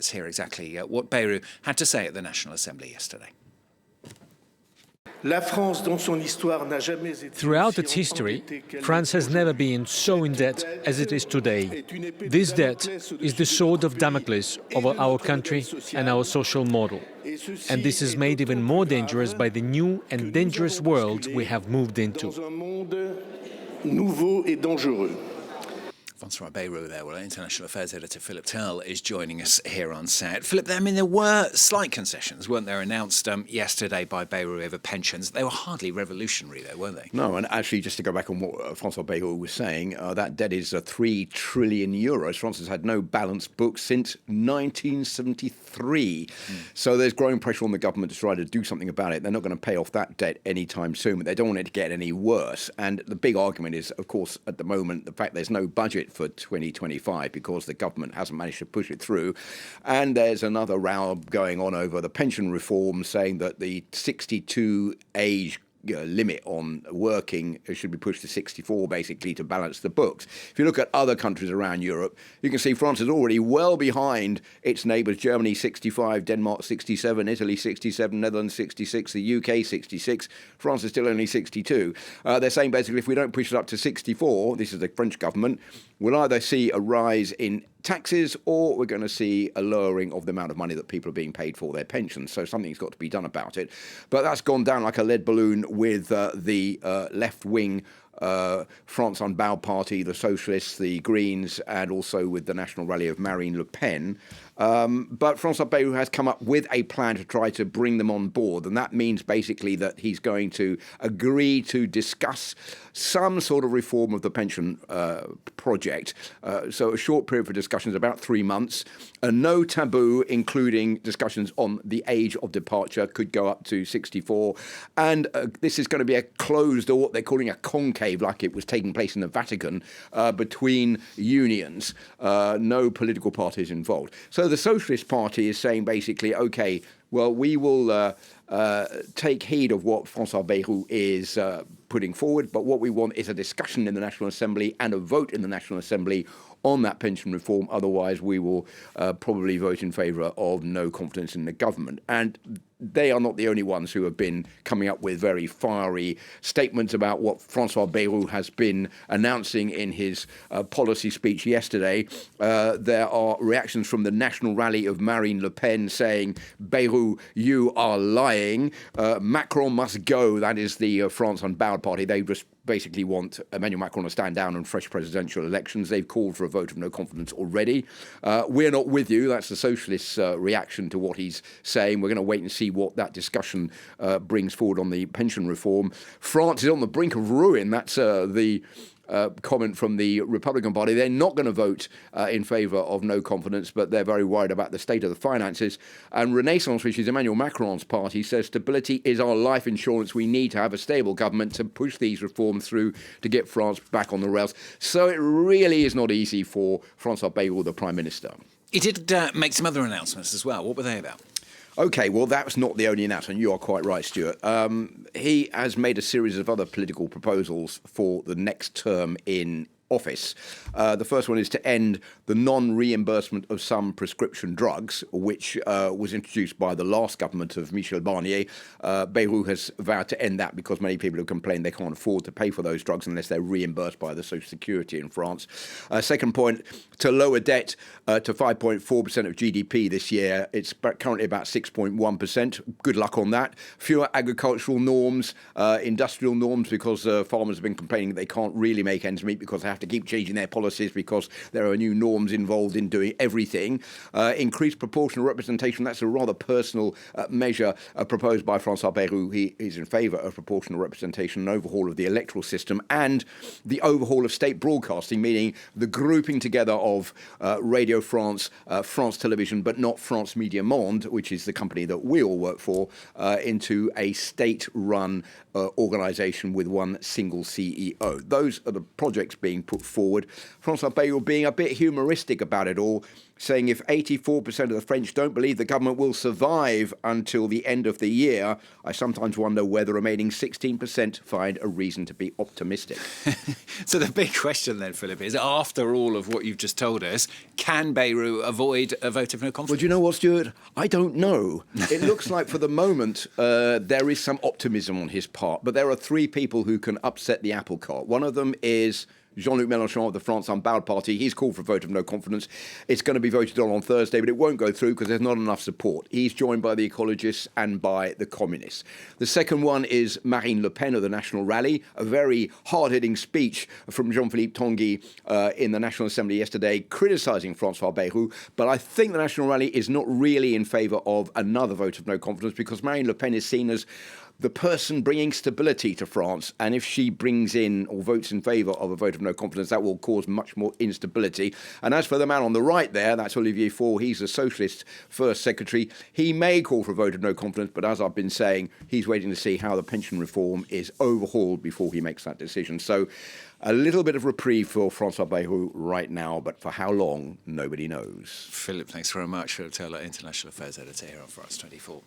let's hear exactly what Bayrou had to say at the National Assembly yesterday. Throughout its history, France has never been so in debt as it is today. This debt is the sword of Damocles over our country and our social model. And this is made even more dangerous by the new and dangerous world we have moved into. Francois Bayrou there, well, International Affairs Editor Philip Turle is joining us here on set. Philip, I mean, there were slight concessions, weren't there, announced yesterday by Bayrou over pensions. They were hardly revolutionary, though, weren't they? No, and actually, just to go back on what Francois Bayrou was saying, that debt is 3 trillion euros. France has had no balanced books since 1973. So there's growing pressure on the government to try to do something about it. They're not going to pay off that debt anytime soon, but they don't want it to get any worse. And the big argument is, of course, at the moment, the fact there's no budget for 2025 because the government hasn't managed to push it through. And there's another row going on over the pension reform, saying that the 62 age limit on working should be pushed to 64, basically, to balance the books. If you look at other countries around Europe, you can see France is already well behind its neighbours. Germany 65, Denmark 67, Italy 67, Netherlands 66, the UK 66. France is still only 62. They're saying basically if we don't push it up to 64, this is the French government, we'll either see a rise in taxes or we're going to see a lowering of the amount of money that people are being paid for their pensions. So something's got to be done about it. But that's gone down like a lead balloon with the left-wing France Unbowed Party, the Socialists, the Greens, and also with the National Rally of Marine Le Pen. But Francois Bayrou has come up with a plan to try to bring them on board. And that means basically that he's going to agree to discuss some sort of reform of the pension project. So a short period for discussions, about 3 months. No taboo, including discussions on the age of departure, could go up to 64. And this is going to be a closed, or what they're calling a conclave, like it was taking place in the Vatican, between unions. No political parties involved. So the Socialist Party is saying basically, OK, well, we will take heed of what Francois Bayrou is putting forward, but what we want is a discussion in the National Assembly and a vote in the National Assembly on that pension reform. Otherwise, we will probably vote in favour of no confidence in the government. And they are not the only ones who have been coming up with very fiery statements about what Francois Bayrou has been announcing in his policy speech yesterday. There are reactions from the National Rally of Marine Le Pen saying, Bayrou, you are lying. Macron must go. That is the France Unbowed Party. They just basically want Emmanuel Macron to stand down on fresh presidential elections. They've called for a vote of no confidence already. We're not with you. That's the Socialists' reaction to what he's saying. We're going to wait and see what that discussion brings forward on the pension reform. France is on the brink of ruin. That's the comment from the Republican Party. They're not going to vote in favour of no confidence, but they're very worried about the state of the finances. And Renaissance, which is Emmanuel Macron's party, says stability is our life insurance. We need to have a stable government to push these reforms through to get France back on the rails. So it really is not easy for Francois Bayrou, the Prime Minister. He did make some other announcements as well. What were they about? OK, well, that's not the only announcement. You are quite right, Stuart. He has made a series of other political proposals for the next term in office. The first one is to end the non-reimbursement of some prescription drugs, which was introduced by the last government of Michel Barnier. Bayrou has vowed to end that because many people have complained they can't afford to pay for those drugs unless they're reimbursed by the Social Security in France. Second point, to lower debt to 5.4% of GDP this year. It's currently about 6.1%. Good luck on that. Fewer agricultural norms, industrial norms, because farmers have been complaining that they can't really make ends meet because they have to keep changing their policies because there are new norms involved in doing everything. Increased proportional representation, that's a rather personal measure proposed by Francois Bayrou. He is in favour of proportional representation, an overhaul of the electoral system and the overhaul of state broadcasting, meaning the grouping together of Radio France, France Television, but not France Media Monde, which is the company that we all work for, into a state-run organisation with one single CEO. Those are the projects being put forward. Francois Bayrou being a bit humoristic about it all, saying if 84% of the French don't believe the government will survive until the end of the year, I sometimes wonder whether the remaining 16% find a reason to be optimistic. So the big question then, Philip, is after all of what you've just told us, can Bayrou avoid a vote of no confidence? Well, do you know what, Stuart? I don't know. It looks like for the moment there is some optimism on his part, but there are three people who can upset the apple cart. One of them is Jean-Luc Mélenchon of the France Unbowed Party. He's called for a vote of no confidence. It's going to be voted on Thursday, but it won't go through because there's not enough support. He's joined by the ecologists and by the communists. The second one is Marine Le Pen of the National Rally, a very hard-hitting speech from Jean-Philippe Tanguy in the National Assembly yesterday, criticising Francois Bayrou. But I think the National Rally is not really in favour of another vote of no confidence because Marine Le Pen is seen as the person bringing stability to France, and if she brings in or votes in favour of a vote of no confidence, that will cause much more instability. And as for the man on the right there, that's Olivier Faure, he's the Socialist First Secretary. He may call for a vote of no confidence, but as I've been saying, he's waiting to see how the pension reform is overhauled before he makes that decision. So a little bit of reprieve for Francois Bayrou right now, but for how long, nobody knows. Philip, thanks very much. Philip Turle, International Affairs Editor here on France 24.